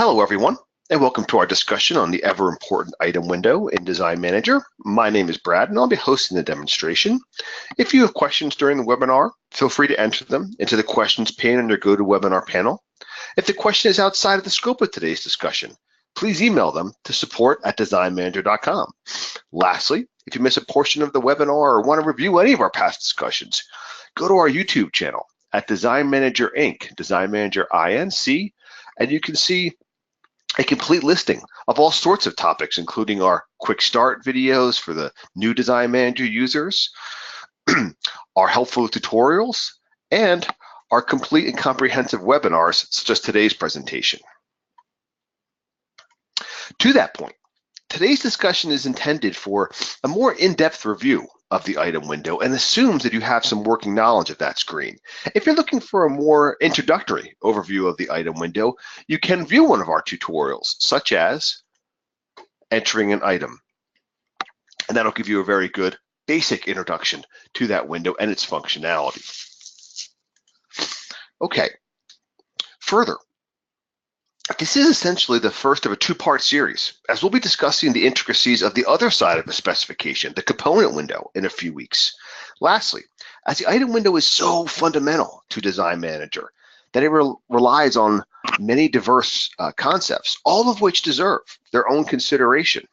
Hello, everyone, and welcome to our discussion on the ever-important item window in Design Manager. My name is Brad, and I'll be hosting the demonstration. If you have questions during the webinar, feel free to enter them into the questions pane on your GoToWebinar panel. If the question is outside of the scope of today's discussion, please email them to support@designmanager.com. Lastly, if you miss a portion of the webinar or want to review any of our past discussions, go to our YouTube channel at Design Manager Inc., Design Manager INC, and you can see a complete listing of all sorts of topics, including our quick start videos for the new Design Manager users, our helpful tutorials, and our complete and comprehensive webinars, such as today's presentation. To that point, today's discussion is intended for a more in-depth review of the item window and assumes that you have some working knowledge of that screen. If you're looking for a more introductory overview of the item window, you can view one of our tutorials, such as entering an item. And that'll give you a very good basic introduction to that window and its functionality. Okay, further, this is essentially the first of a two-part series, as we'll be discussing the intricacies of the other side of the specification, the component window, in a few weeks. Lastly, as the item window is so fundamental to Design Manager that it relies on many diverse concepts, all of which deserve their own consideration.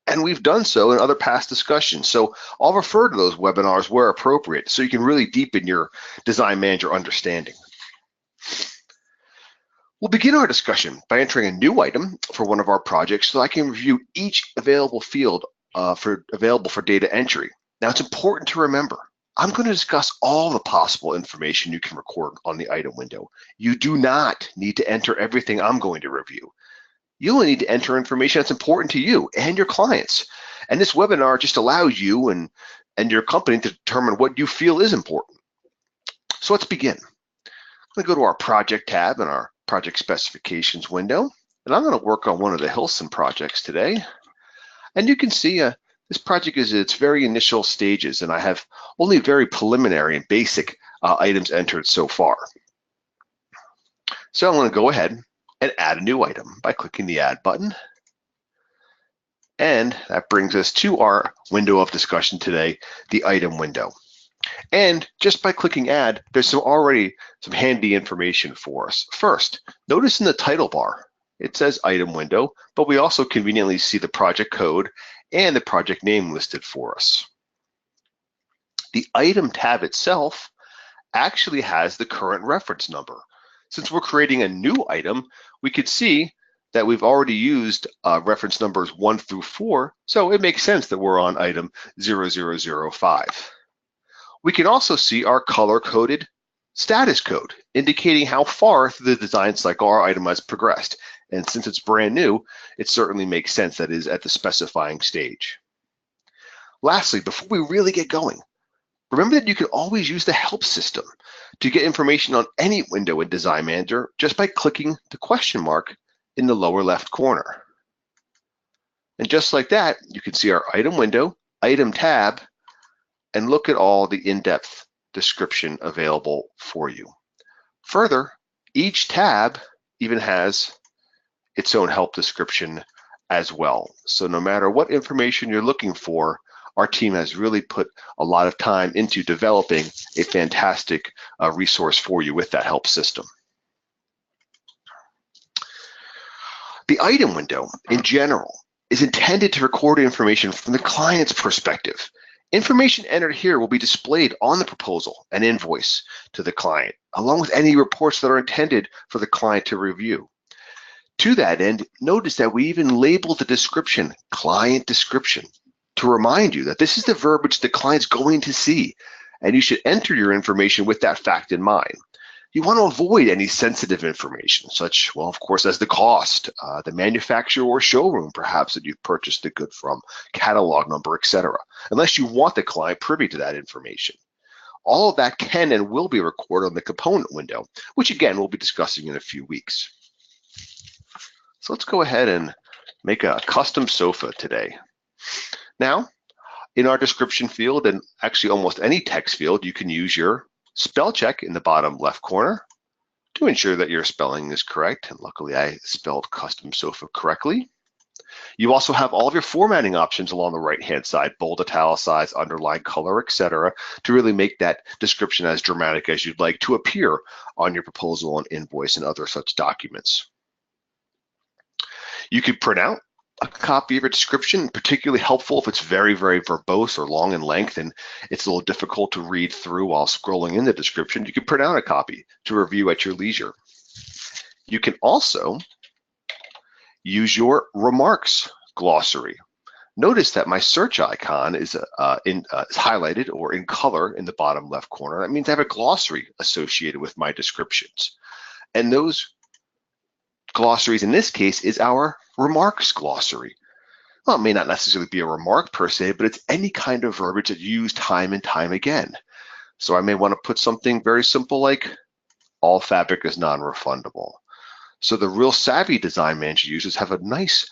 And we've done so in other past discussions. So I'll refer to those webinars where appropriate so you can really deepen your Design Manager understanding. We'll begin our discussion by entering a new item for one of our projects so I can review each available field available for data entry. Now, it's important to remember, I'm going to discuss all the possible information you can record on the item window. You do not need to enter everything I'm going to review. You only need to enter information that's important to you and your clients. And this webinar just allows you and your company to determine what you feel is important. So let's begin. I'm going to go to our project tab in our project specifications window, and I'm going to work on one of the Hilson projects today. And you can see this project is its very initial stages, and I have only very preliminary and basic items entered so far. So I'm going to go ahead and add a new item by clicking the Add button. And that brings us to our window of discussion today, the item window. And just by clicking Add, there's already some handy information for us. First, notice in the title bar, it says Item Window, but we also conveniently see the project code and the project name listed for us. The Item tab itself actually has the current reference number. Since we're creating a new item, we could see that we've already used reference numbers 1 through 4, so it makes sense that we're on item 0005. We can also see our color-coded status code, indicating how far through the design cycle our item has progressed. And since it's brand new, it certainly makes sense that it is at the specifying stage. Lastly, before we really get going, remember that you can always use the help system to get information on any window in Design Manager just by clicking the question mark in the lower left corner. And just like that, you can see our item window, item tab, and look at all the in-depth description available for you. Further, each tab even has its own help description as well. So no matter what information you're looking for, our team has really put a lot of time into developing a fantastic resource for you with that help system. The item window in general is intended to record information from the client's perspective. Information entered here will be displayed on the proposal and invoice to the client, along with any reports that are intended for the client to review. To that end, notice that we even label the description client description to remind you that this is the verbiage the client's going to see, and you should enter your information with that fact in mind. You want to avoid any sensitive information, such, well, of course, as the cost, the manufacturer or showroom, perhaps, that you've purchased the good from, catalog number, etc., unless you want the client privy to that information. All of that can and will be recorded on the component window, which, again, we'll be discussing in a few weeks. So let's go ahead and make a custom sofa today. Now, in our description field, and actually almost any text field, you can use your spell check in the bottom left corner to ensure that your spelling is correct. And luckily I spelled custom sofa correctly. You also have all of your formatting options along the right-hand side, bold, italicize, underline, color, etc., to really make that description as dramatic as you'd like to appear on your proposal and invoice and other such documents. You could print out a copy of your description, particularly helpful if it's very, very verbose or long in length and it's a little difficult to read through while scrolling in the description. You can print out a copy to review at your leisure. You can also use your remarks glossary. Notice that my search icon is highlighted or in color in the bottom left corner. That means I have a glossary associated with my descriptions. And those glossaries in this case is our remarks glossary. Well, it may not necessarily be a remark per se, but it's any kind of verbiage that you use time and time again. So I may want to put something very simple like all fabric is non-refundable. So the real savvy design manager users have a nice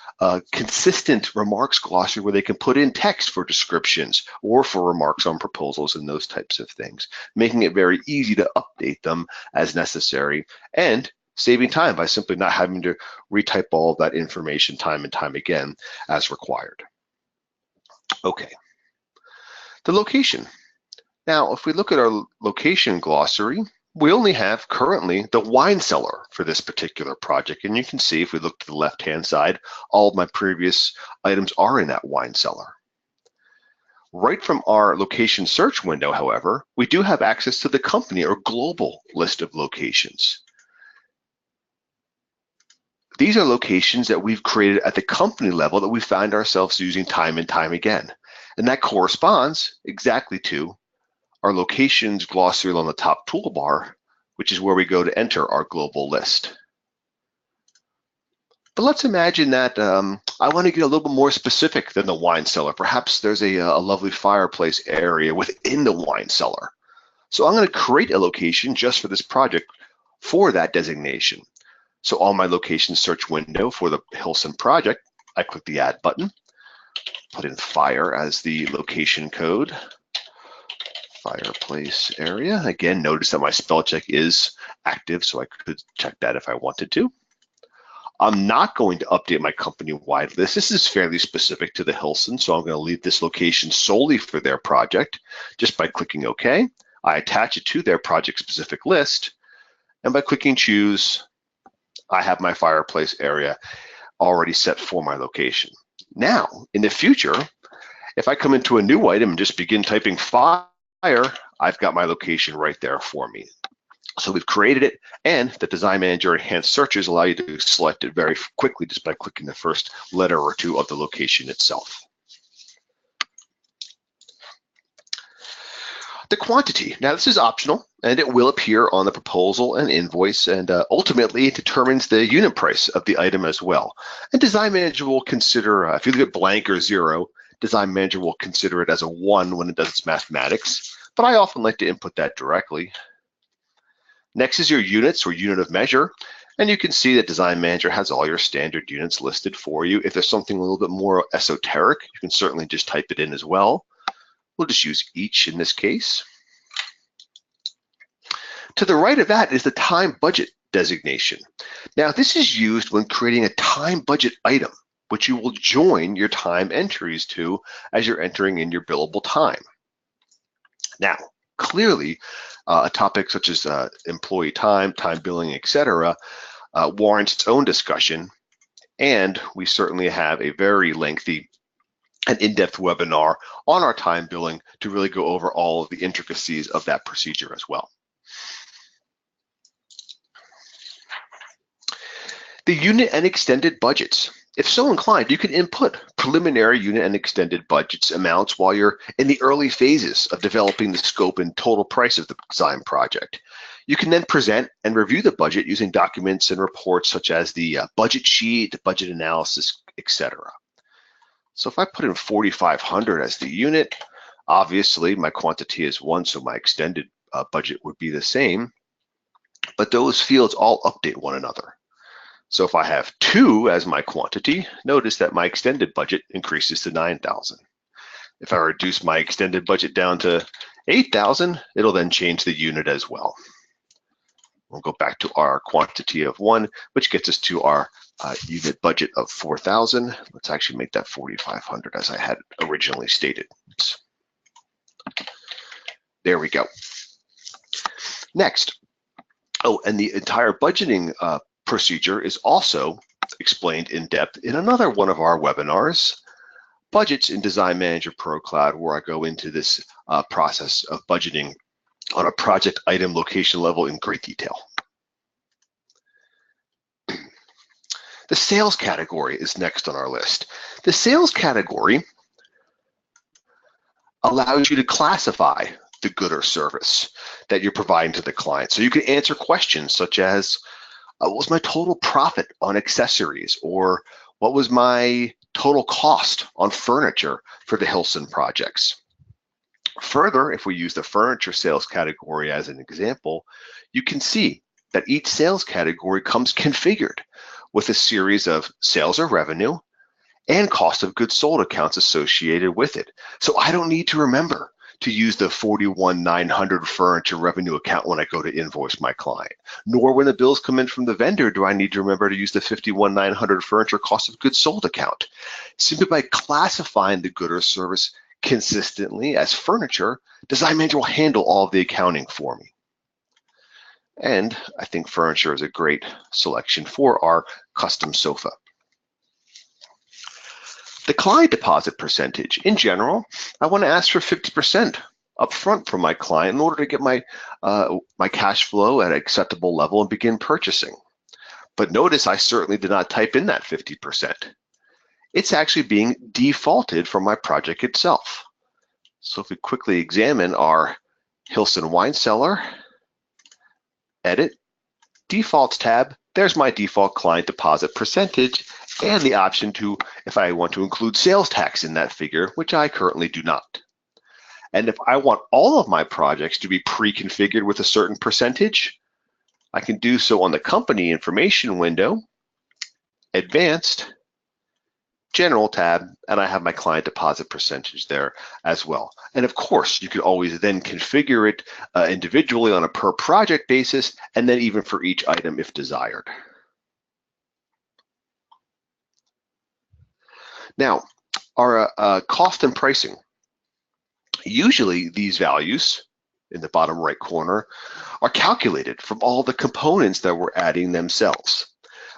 consistent remarks glossary where they can put in text for descriptions or for remarks on proposals and those types of things, making it very easy to update them as necessary and saving time by simply not having to retype all of that information time and time again as required. Okay, the location. Now, if we look at our location glossary, we only have currently the wine cellar for this particular project. And you can see if we look to the left-hand side, all of my previous items are in that wine cellar. Right from our location search window, however, we do have access to the company or global list of locations. These are locations that we've created at the company level that we find ourselves using time and time again. And that corresponds exactly to our locations glossary on the top toolbar, which is where we go to enter our global list. But let's imagine that I want to get a little bit more specific than the wine cellar. Perhaps there's a lovely fireplace area within the wine cellar. So I'm going to create a location just for this project for that designation. So on my location search window for the Hilson project, I click the add button, put in fire as the location code. Fireplace area. Again, notice that my spell check is active, so I could check that if I wanted to. I'm not going to update my company-wide list. This is fairly specific to the Hilson, so I'm going to leave this location solely for their project. Just by clicking OK, I attach it to their project-specific list, and by clicking Choose, I have my fireplace area already set for my location. Now, in the future, if I come into a new item and just begin typing fire, I've got my location right there for me. So we've created it, and the Design Manager Enhanced Searches allow you to select it very quickly just by clicking the first letter or two of the location itself. The quantity. Now this is optional, and it will appear on the proposal and invoice, and ultimately it determines the unit price of the item as well. And Design Manager will consider, if you look at blank or 0, Design Manager will consider it as a 1 when it does its mathematics, but I often like to input that directly. Next is your units or unit of measure, and you can see that Design Manager has all your standard units listed for you. If there's something a little bit more esoteric, you can certainly just type it in as well. We'll just use each in this case. To the right of that is the time budget designation. Now this is used when creating a time budget item, which you will join your time entries to as you're entering in your billable time. Now, clearly, a topic such as employee time, time billing, etc., warrants its own discussion, and we certainly have a very lengthy and in-depth webinar on our time billing to really go over all of the intricacies of that procedure as well. The unit and extended budgets. If so inclined, you can input preliminary unit and extended budgets amounts while you're in the early phases of developing the scope and total price of the design project. You can then present and review the budget using documents and reports such as the budget sheet, the budget analysis, etc. So if I put in 4,500 as the unit, obviously my quantity is 1, so my extended budget would be the same, but those fields all update one another. So if I have 2 as my quantity, notice that my extended budget increases to 9,000. If I reduce my extended budget down to 8,000, it'll then change the unit as well. We'll go back to our quantity of 1, which gets us to our unit budget of 4,000. Let's actually make that 4,500 as I had originally stated. Oops. There we go. Next, and the entire budgeting procedure is also explained in depth in another one of our webinars, Budgets in Design Manager Pro Cloud, where I go into this process of budgeting on a project item location level in great detail. The sales category is next on our list. The sales category allows you to classify the good or service that you're providing to the client. So you can answer questions such as, what was my total profit on accessories? Or what was my total cost on furniture for the Hilson projects? Further, if we use the furniture sales category as an example, you can see that each sales category comes configured with a series of sales or revenue and cost of goods sold accounts associated with it. So I don't need to remember to use the 41,900 furniture revenue account when I go to invoice my client, nor when the bills come in from the vendor do I need to remember to use the 51,900 furniture cost of goods sold account. Simply by classifying the good or service consistently as furniture, Design Manager will handle all of the accounting for me. And I think furniture is a great selection for our custom sofa. The client deposit percentage. In general, I want to ask for 50% upfront from my client in order to get my cash flow at an acceptable level and begin purchasing. But notice I certainly did not type in that 50%. It's actually being defaulted from my project itself. So if we quickly examine our Hilson wine cellar, edit, defaults tab, there's my default client deposit percentage and the option to, if I want to include sales tax in that figure, which I currently do not. And if I want all of my projects to be pre-configured with a certain percentage, I can do so on the company information window, advanced, general tab, and I have my client deposit percentage there as well. And of course, you could always then configure it individually on a per project basis, and then even for each item if desired. Now, our cost and pricing. Usually these values in the bottom right corner are calculated from all the components that we're adding themselves.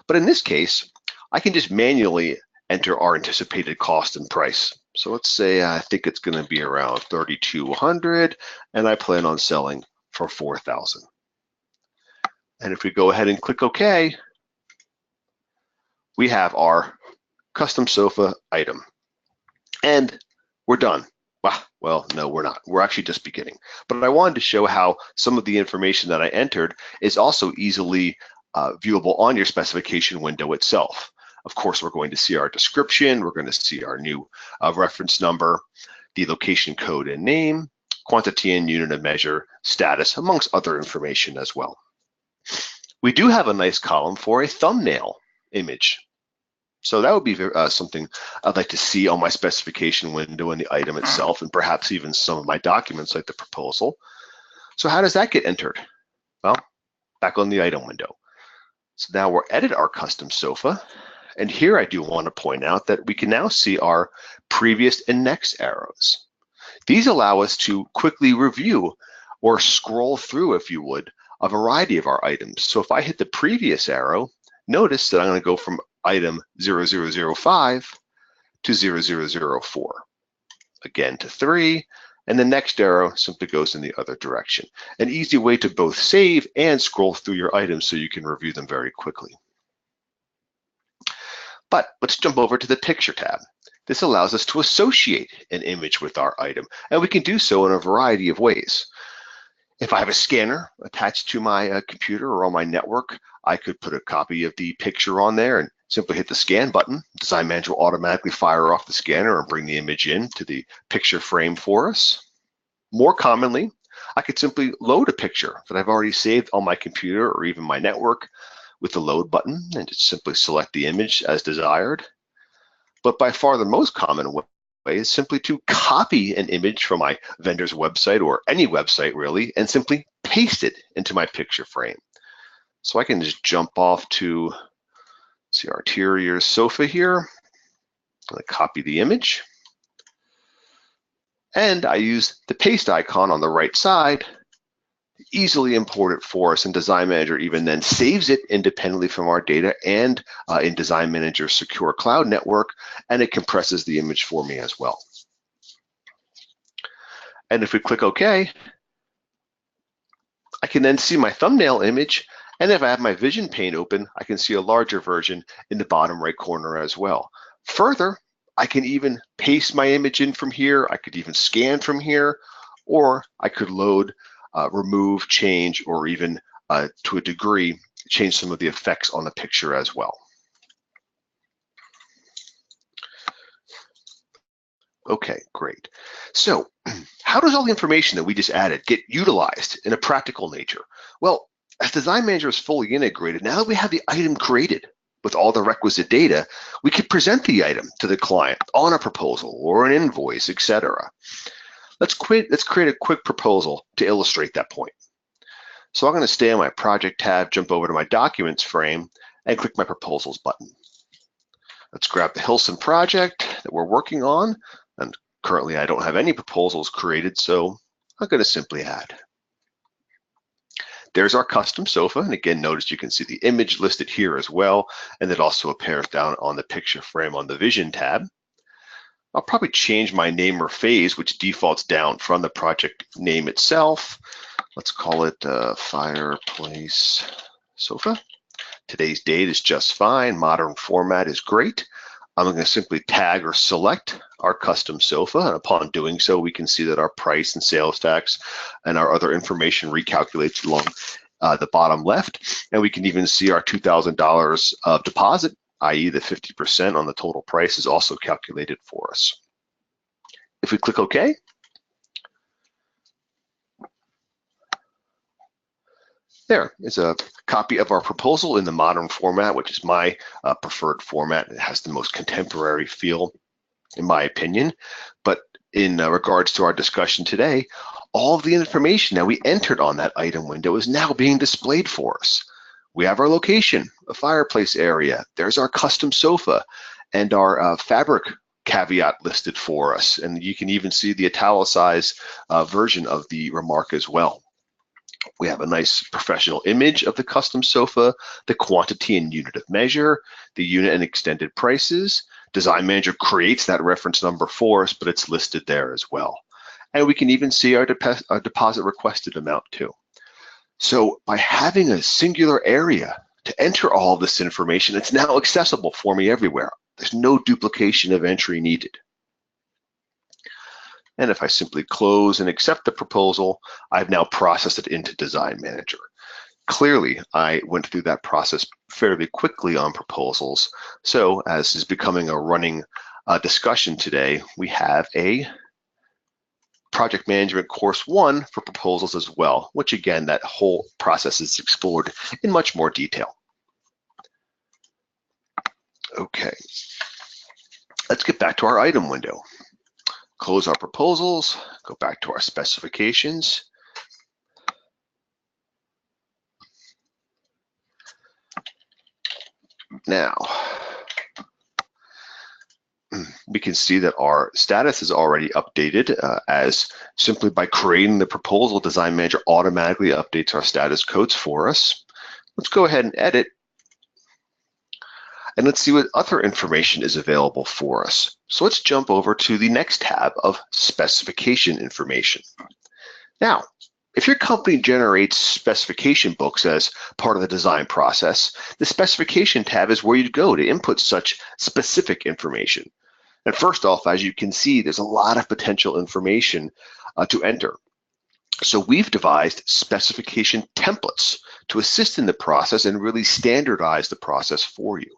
But in this case, I can just manually enter our anticipated cost and price. So let's say I think it's going to be around 3,200 and I plan on selling for 4,000. And if we go ahead and click OK, we have our custom sofa item. And we're done. Well, no, we're not. We're actually just beginning. But I wanted to show how some of the information that I entered is also easily viewable on your specification window itself. Of course, we're going to see our description. We're going to see our new reference number, the location code and name, quantity and unit of measure, status, amongst other information as well. We do have a nice column for a thumbnail image. So that would be something I'd like to see on my specification window in the item itself, and perhaps even some of my documents like the proposal. So how does that get entered? Well, back on the item window. So now we'll edit our custom sofa. And here I do want to point out that we can now see our previous and next arrows. These allow us to quickly review or scroll through, if you would, a variety of our items. So if I hit the previous arrow, notice that I'm going to go from item 0005 to 0004, again to 3, and the next arrow simply goes in the other direction. An easy way to both save and scroll through your items so you can review them very quickly. But let's jump over to the picture tab. This allows us to associate an image with our item, and we can do so in a variety of ways. If I have a scanner attached to my computer or on my network, I could put a copy of the picture on there and simply hit the scan button. Design Manager will automatically fire off the scanner and bring the image in to the picture frame for us. More commonly, I could simply load a picture that I've already saved on my computer or even my network with the load button and just simply select the image as desired. But by far the most common way is simply to copy an image from my vendor's website or any website really and simply paste it into my picture frame. So I can just jump off to, see, our interior sofa here. I'm going to copy the image. And I use the paste icon on the right side to easily import it for us. And Design Manager even then saves it independently from our data and in Design Manager's secure cloud network, and it compresses the image for me as well. And if we click OK, I can then see my thumbnail image, and if I have my vision pane open, I can see a larger version in the bottom right corner as well. Further, I can even paste my image in from here. I could even scan from here, or I could load, remove, change, or even to a degree, change some of the effects on the picture as well. Okay, great. So how does all the information that we just added get utilized in a practical nature? Well, as Design Manager is fully integrated, now that we have the item created with all the requisite data, we can present the item to the client on a proposal or an invoice, etc. Let's create a quick proposal to illustrate that point. So I'm going to stay on my project tab, jump over to my documents frame, and click my proposals button. Let's grab the Hilson project that we're working on, and currently I don't have any proposals created, so I'm going to simply add. There's our custom sofa, and again, notice you can see the image listed here as well, and it also appears down on the picture frame on the Vision tab. I'll probably change my name or phase, which defaults down from the project name itself. Let's call it Fireplace Sofa. Today's date is just fine. Modern format is great. I'm going to simply tag or select our custom sofa, and upon doing so, we can see that our price and sales tax and our other information recalculates along the bottom left, and we can even see our $2,000 of deposit, i.e. the 50% on the total price, is also calculated for us. If we click OK, there is a copy of our proposal in the modern format, which is my preferred format. It has the most contemporary feel, in my opinion. But in regards to our discussion today, all of the information that we entered on that item window is now being displayed for us. We have our location, a fireplace area. There's our custom sofa and our fabric caveat listed for us. And you can even see the italicized version of the remark as well. We have a nice professional image of the custom sofa, the quantity and unit of measure, the unit and extended prices. Design Manager creates that reference number for us, but it's listed there as well. And we can even see our deposit requested amount too. So by having a singular area to enter all of this information, it's now accessible for me everywhere. There's no duplication of entry needed. And if I simply close and accept the proposal, I've now processed it into Design Manager. Clearly, I went through that process fairly quickly on proposals. So as is becoming a running discussion today, we have a Project Management Course 1 for proposals as well, which again, that whole process is explored in much more detail. Okay, let's get back to our item window. Close our proposals, go back to our specifications. Now, we can see that our status is already updated as simply by creating the proposal, Design Manager automatically updates our status codes for us. Let's go ahead and edit. And let's see what other information is available for us. So let's jump over to the next tab of specification information. Now, if your company generates specification books as part of the design process, the specification tab is where you'd go to input such specific information. And first off, as you can see, there's a lot of potential information to enter. So we've devised specification templates to assist in the process and really standardize the process for you.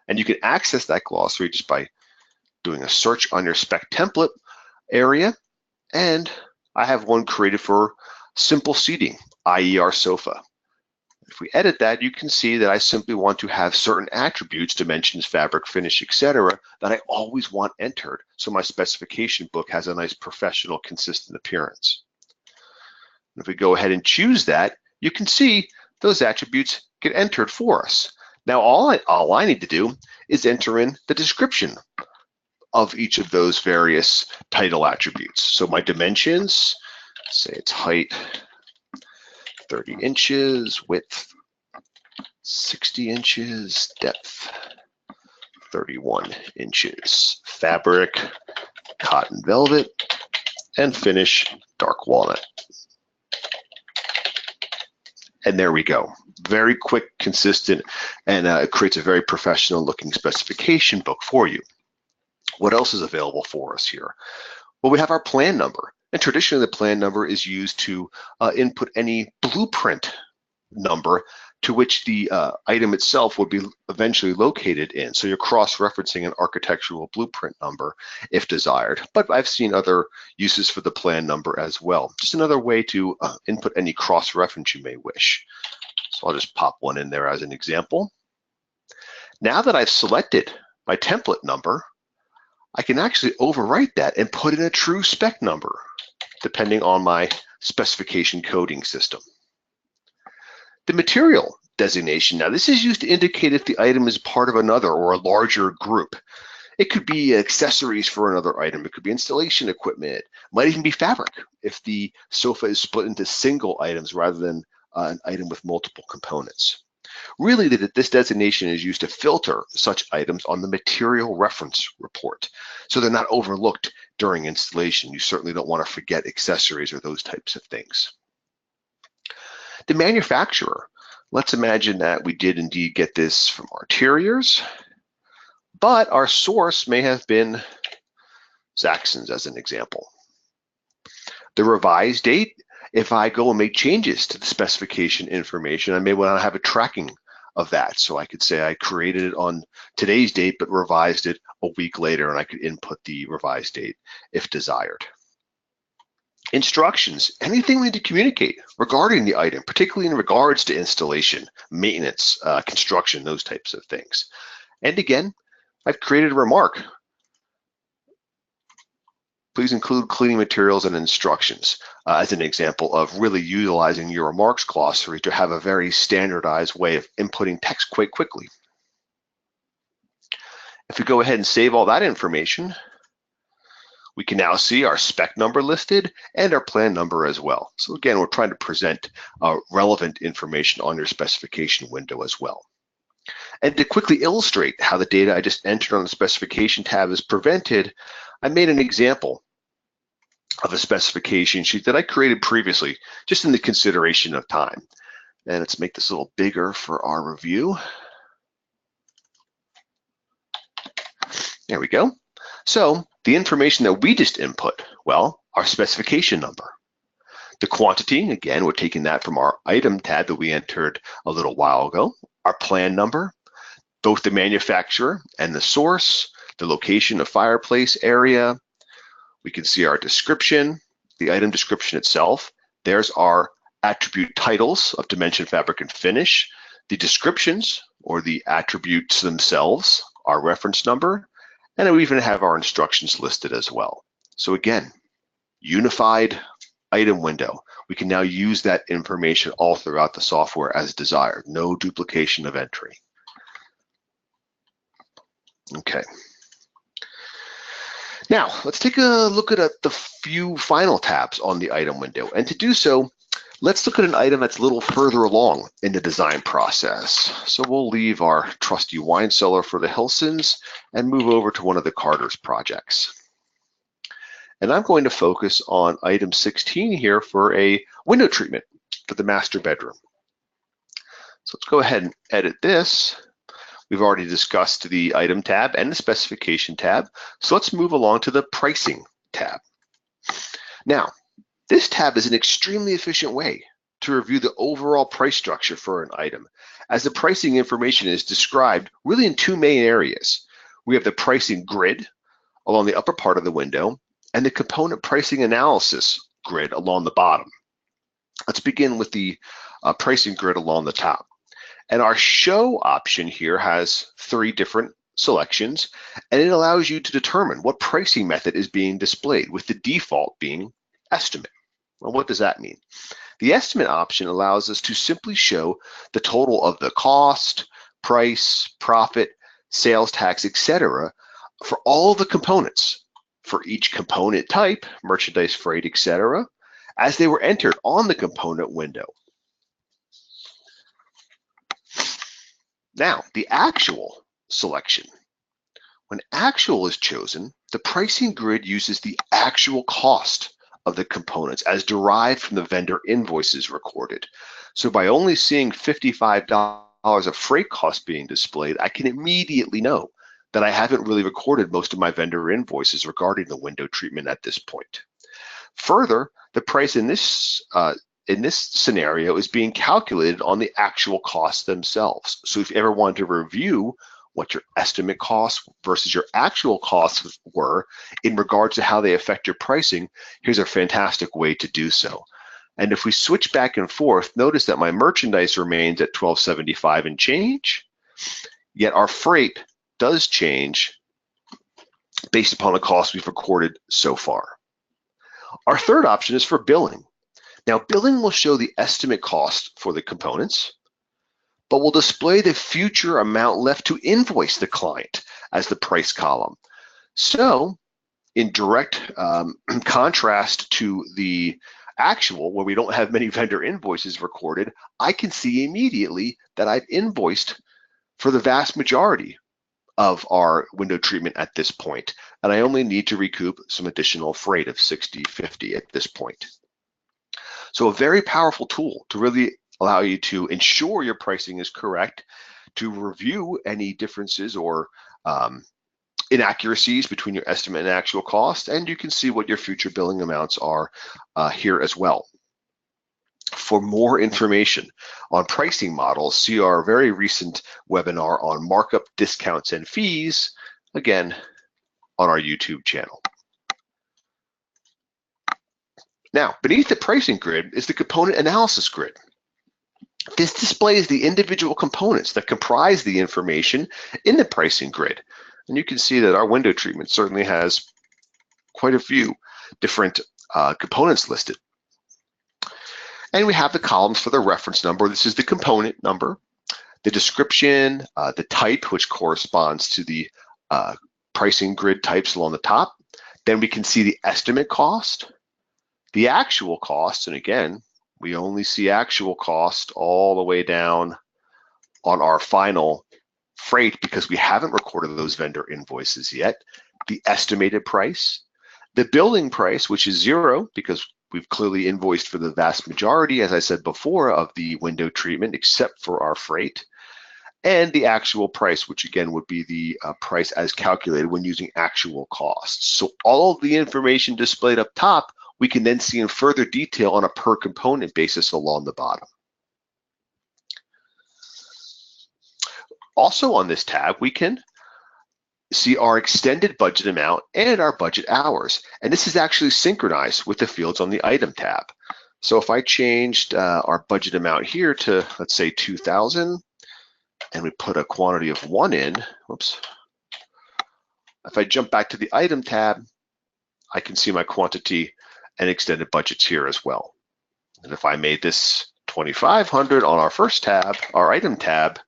And you can access that glossary just by doing a search on your spec template area. And I have one created for simple seating, i.e. our sofa. If we edit that, you can see that I simply want to have certain attributes, dimensions, fabric, finish, etc., that I always want entered, so my specification book has a nice professional, consistent appearance. And if we go ahead and choose that, you can see those attributes get entered for us. Now, all I need to do is enter in the description of each of those various title attributes. So my dimensions, say it's height 30 inches, width 60 inches, depth 31 inches, fabric, cotton velvet, and finish, dark walnut. And there we go. Very quick, consistent, and it creates a very professional looking specification book for you. What else is available for us here? Well, we have our plan number. And traditionally, the plan number is used to input any blueprint number to which the item itself would be eventually located in. So you're cross-referencing an architectural blueprint number if desired. But I've seen other uses for the plan number as well. Just another way to input any cross-reference you may wish. So I'll just pop one in there as an example. Now that I've selected my template number, I can actually overwrite that and put in a true spec number, depending on my specification coding system. The material designation. Now, this is used to indicate if the item is part of another or a larger group. It could be accessories for another item. It could be installation equipment. It might even be fabric if the sofa is split into single items rather than an item with multiple components. Really, this designation is used to filter such items on the material reference report, so they're not overlooked during installation. You certainly don't want to forget accessories or those types of things. The manufacturer, let's imagine that we did indeed get this from Arteriors, but our source may have been Zaxxons as an example. The revised date, if I go and make changes to the specification information, I may want to have a tracking of that. So I could say I created it on today's date, but revised it a week later, and I could input the revised date if desired. Instructions, anything we need to communicate regarding the item, particularly in regards to installation, maintenance, construction, those types of things. And again, I've created a remark. Please include cleaning materials and instructions as an example of really utilizing your remarks glossary to have a very standardized way of inputting text quite quickly. If we go ahead and save all that information, we can now see our spec number listed and our plan number as well. So again, we're trying to present relevant information on your specification window as well. And to quickly illustrate how the data I just entered on the specification tab is presented, I made an example of a specification sheet that I created previously, just in the consideration of time. And let's make this a little bigger for our review. There we go. So the information that we just input, well, our specification number. The quantity, again, we're taking that from our item tab that we entered a little while ago. Our plan number, both the manufacturer and the source, the location of fireplace area. We can see our description, the item description itself. There's our attribute titles of dimension, fabric, and finish. The descriptions, or the attributes themselves, our reference number, and then we even have our instructions listed as well. So again, unified item window. We can now use that information all throughout the software as desired. No duplication of entry. Okay. Now, let's take a look at the few final tabs on the item window. And to do so, let's look at an item that's a little further along in the design process. So we'll leave our trusty wine cellar for the Hilsons and move over to one of the Carter's projects. And I'm going to focus on item 16 here for a window treatment for the master bedroom. So let's go ahead and edit this. We've already discussed the item tab and the specification tab. So let's move along to the pricing tab. Now, this tab is an extremely efficient way to review the overall price structure for an item, as the pricing information is described really in two main areas. We have the pricing grid along the upper part of the window and the component pricing analysis grid along the bottom. Let's begin with the pricing grid along the top. And our show option here has 3 different selections, and it allows you to determine what pricing method is being displayed, with the default being estimate. Well, what does that mean? The estimate option allows us to simply show the total of the cost, price, profit, sales tax, etc. for all the components, for each component type, merchandise, freight, etc., as they were entered on the component window. Now, the actual selection. When actual is chosen, the pricing grid uses the actual cost of the components as derived from the vendor invoices recorded. So by only seeing $55 of freight cost being displayed, I can immediately know that I haven't really recorded most of my vendor invoices regarding the window treatment at this point. Further, the price in this scenario is being calculated on the actual costs themselves. So if you ever want to review what your estimate costs versus your actual costs were in regards to how they affect your pricing, here's a fantastic way to do so. And if we switch back and forth, notice that my merchandise remains at $12.75 and change, yet our freight does change based upon the cost we've recorded so far. Our third option is for billing. Now, billing will show the estimate cost for the components, but will display the future amount left to invoice the client as the price column. So in direct contrast to the actual, where we don't have many vendor invoices recorded, I can see immediately that I've invoiced for the vast majority of our window treatment at this point, and I only need to recoup some additional freight of $60.50 at this point. So a very powerful tool to really allow you to ensure your pricing is correct, to review any differences or inaccuracies between your estimate and actual cost, and you can see what your future billing amounts are here as well. For more information on pricing models, see our very recent webinar on markup, discounts, and fees, again, on our YouTube channel. Now, beneath the pricing grid is the component analysis grid. This displays the individual components that comprise the information in the pricing grid. And you can see that our window treatment certainly has quite a few different components listed. And we have the columns for the reference number. This is the component number, the description, the type, which corresponds to the pricing grid types along the top. Then we can see the estimate cost, the actual cost, and again, we only see actual cost all the way down on our final freight because we haven't recorded those vendor invoices yet, the estimated price, the billing price, which is 0 because we've clearly invoiced for the vast majority, as I said before, of the window treatment except for our freight, and the actual price, which again would be the price as calculated when using actual costs. So all of the information displayed up top we can then see in further detail on a per component basis along the bottom. Also on this tab, we can see our extended budget amount and our budget hours. And this is actually synchronized with the fields on the item tab. So if I changed our budget amount here to, let's say 2,000, and we put a quantity of 1 in, whoops. If I jump back to the item tab, I can see my quantity and extended budgets here as well. And if I made this 2,500 on our first tab, our item tab,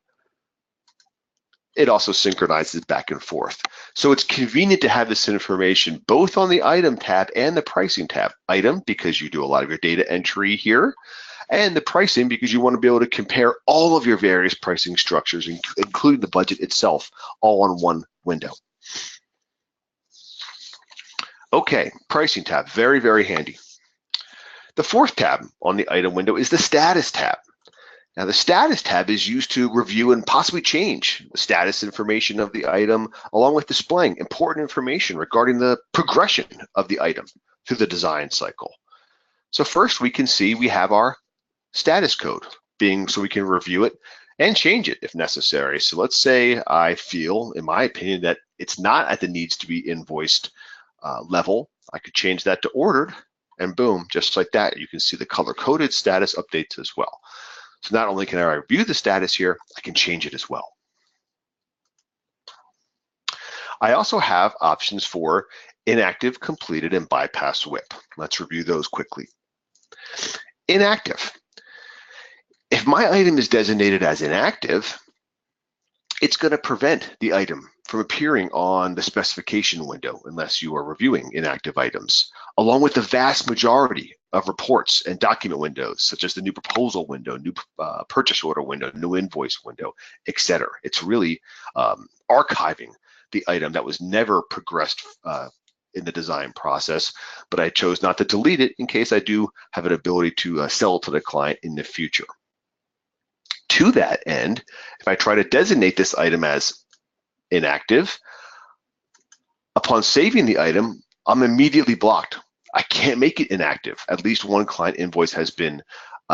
it also synchronizes back and forth. So it's convenient to have this information both on the item tab and the pricing tab. Item, because you do a lot of your data entry here, and the pricing, because you want to be able to compare all of your various pricing structures, including the budget itself, all on one window. Okay, pricing tab, very, very handy. The fourth tab on the item window is the status tab. Now the status tab is used to review and possibly change the status information of the item, along with displaying important information regarding the progression of the item through the design cycle. So first we can see we have our status code so we can review it and change it if necessary. So let's say I feel, in my opinion, that it's not at the needs to be invoiced level. I could change that to ordered, and boom, just like that, you can see the color-coded status updates as well. So not only can I review the status here, I can change it as well. I also have options for inactive, completed, and bypass WIP. Let's review those quickly. Inactive. If my item is designated as inactive, it's going to prevent the item from appearing on the specification window unless you are reviewing inactive items, along with the vast majority of reports and document windows, such as the new proposal window, new purchase order window, new invoice window, etc. It's really archiving the item that was never progressed in the design process, but I chose not to delete it in case I do have an ability to sell it to the client in the future. To that end, if I try to designate this item as inactive, upon saving the item, I'm immediately blocked. I can't make it inactive. At least one client invoice has been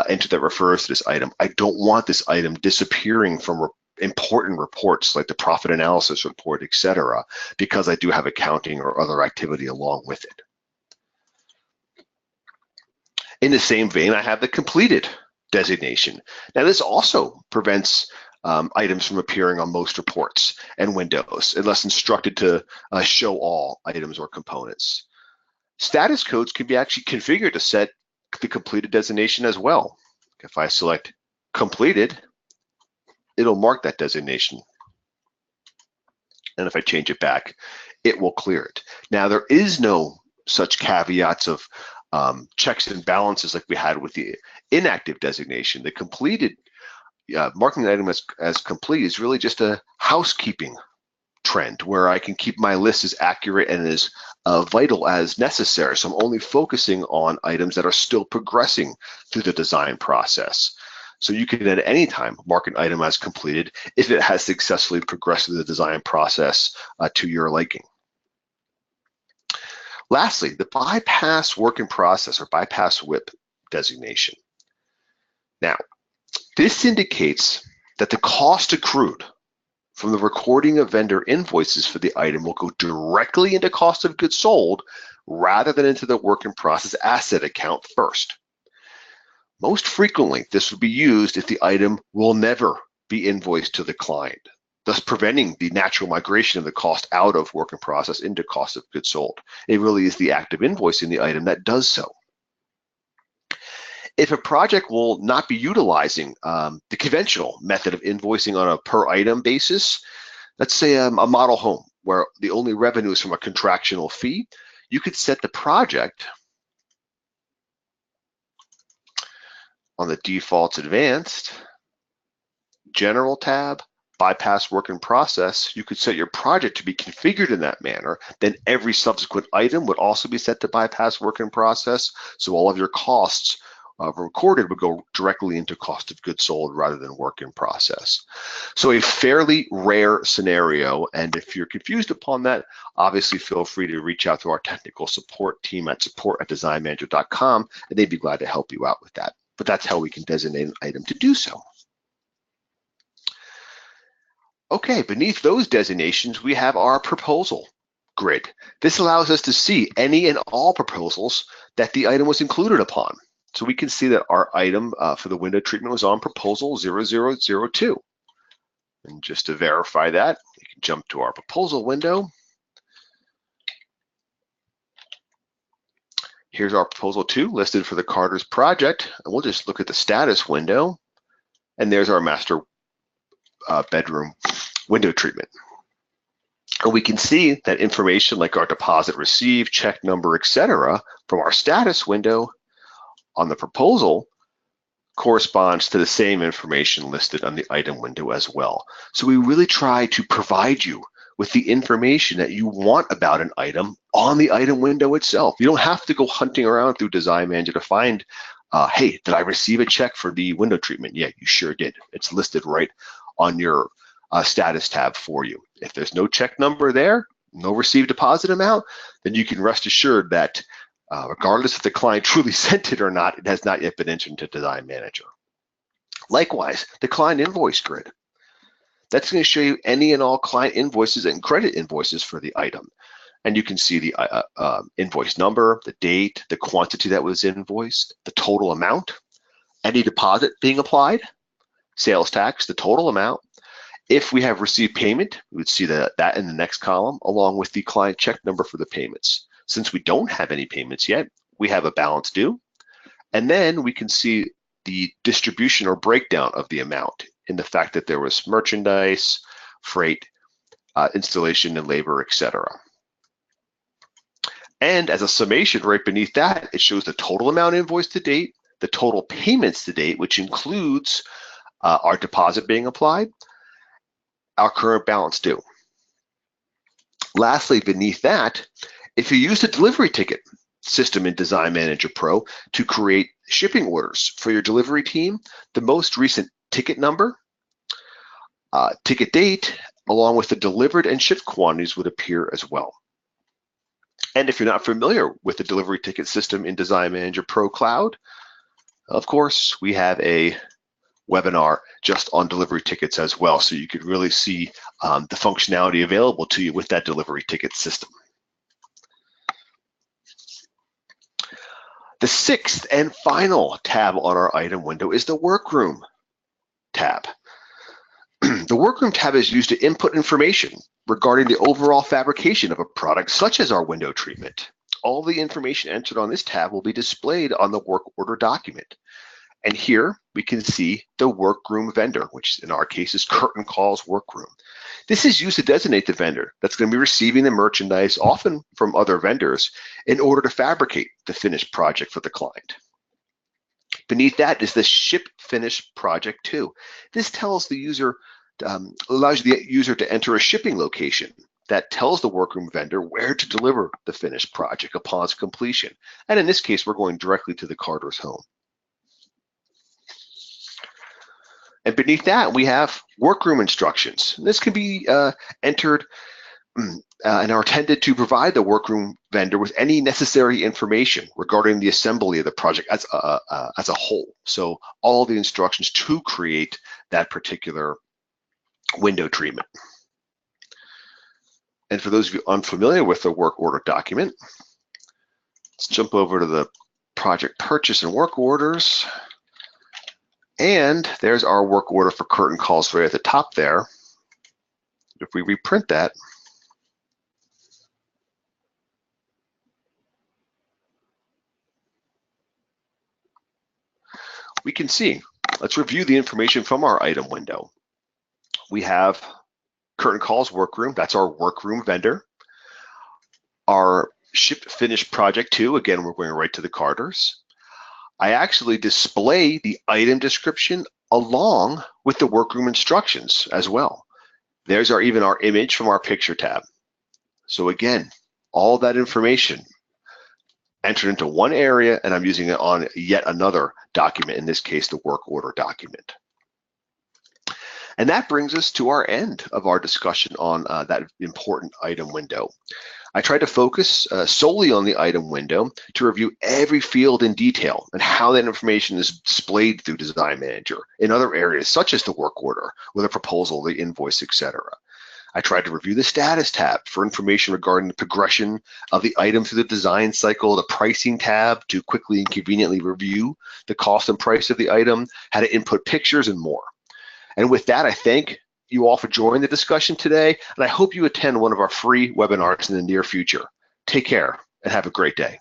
entered that refers to this item. I don't want this item disappearing from important reports like the profit analysis report, etc., because I do have accounting or other activity along with it. In the same vein, I have the completed designation. Now, this also prevents items from appearing on most reports and windows unless instructed to show all items or components. Status codes can be actually configured to set the completed designation as well. If I select completed, it'll mark that designation. And if I change it back, it will clear it. Now, there is no such caveats of checks and balances like we had with the inactive designation. The completed, marking the item as complete is really just a housekeeping trend where I can keep my list as accurate and as vital as necessary. So I'm only focusing on items that are still progressing through the design process. So you can at any time mark an item as completed if it has successfully progressed through the design process to your liking. Lastly, the bypass work in process or bypass WIP designation. Now, this indicates that the cost accrued from the recording of vendor invoices for the item will go directly into cost of goods sold rather than into the work in process asset account first. Most frequently, this will be used if the item will never be invoiced to the client, thus preventing the natural migration of the cost out of work in process into cost of goods sold. It really is the act of invoicing the item that does so. If a project will not be utilizing the conventional method of invoicing on a per item basis, let's say a model home where the only revenue is from a contractual fee, you could set the project on the defaults advanced, general tab, bypass work in process. You could set your project to be configured in that manner. Then every subsequent item would also be set to bypass work in process. So all of your costs recorded would go directly into cost of goods sold rather than work in process. So a fairly rare scenario, and if you're confused upon that, obviously feel free to reach out to our technical support team at support@designmanager.com, and they'd be glad to help you out with that. But that's how we can designate an item to do so. Okay, beneath those designations, we have our proposal grid. This allows us to see any and all proposals that the item was included upon. So we can see that our item for the window treatment was on proposal 0002. And just to verify that, you can jump to our proposal window. Here's our proposal 2 listed for the Carter's project. And we'll just look at the status window. And there's our master bedroom window treatment. And we can see that information like our deposit received, check number, etc., from our status window on the proposal corresponds to the same information listed on the item window as well. So we really try to provide you with the information that you want about an item on the item window itself. You don't have to go hunting around through Design Manager to find, hey, did I receive a check for the window treatment? Yeah, you sure did. It's listed right on your status tab for you. If there's no check number there, no received deposit amount, then you can rest assured that regardless if the client truly sent it or not, it has not yet been entered into Design Manager. Likewise, the client invoice grid. That's going to show you any and all client invoices and credit invoices for the item. And you can see the invoice number, the date, the quantity that was invoiced, the total amount, any deposit being applied, sales tax, the total amount. If we have received payment, we would see that in the next column, along with the client check number for the payments. Since we don't have any payments yet, we have a balance due, And then we can see the distribution or breakdown of the amount in the fact that there was merchandise, freight, installation and labor, etc. And as a summation right beneath that, it shows the total amount invoiced to date, the total payments to date, which includes our deposit being applied, our current balance due. Lastly, beneath that, if you use the delivery ticket system in Design Manager Pro to create shipping orders for your delivery team, the most recent ticket number, ticket date, along with the delivered and shipped quantities would appear as well. And if you're not familiar with the delivery ticket system in Design Manager Pro Cloud, of course, we have a webinar just on delivery tickets as well, so you could really see the functionality available to you with that delivery ticket system. The sixth and final tab on our item window is the Workroom tab. The Workroom tab is used to input information regarding the overall fabrication of a product, such as our window treatment. All the information entered on this tab will be displayed on the work order document. And here we can see the Workroom vendor, which in our case is Curtain Calls Workroom. This is used to designate the vendor that's going to be receiving the merchandise, often from other vendors, in order to fabricate the finished project for the client. Beneath that is the Ship Finished Project 2. This tells the user, allows the user to enter a shipping location that tells the Workroom vendor where to deliver the finished project upon its completion. And in this case, we're going directly to the carter's home. And beneath that, we have workroom instructions. This can be entered and are intended to provide the workroom vendor with any necessary information regarding the assembly of the project as a whole. So all the instructions to create that particular window treatment. And for those of you unfamiliar with the work order document, let's jump over to the project purchase and work orders. And there's our work order for Curtain Calls right at the top there. If we reprint that, we can see. Let's review the information from our item window. We have Curtain Calls Workroom, that's our workroom vendor. Our Ship Finished Project 2, again, we're going right to the carters. I actually display the item description along with the workroom instructions as well. There's even our image from our picture tab. So again, all that information entered into one area, and I'm using it on yet another document, in this case, the work order document. And that brings us to our end of our discussion on that important item window. I tried to focus solely on the item window to review every field in detail and how that information is displayed through Design Manager in other areas, such as the work order, or the proposal, the invoice, etc. I tried to review the status tab for information regarding the progression of the item through the design cycle, the pricing tab to quickly and conveniently review the cost and price of the item, how to input pictures, and more. And with that, I thank you all for joining the discussion today, and I hope you attend one of our free webinars in the near future. Take care and have a great day.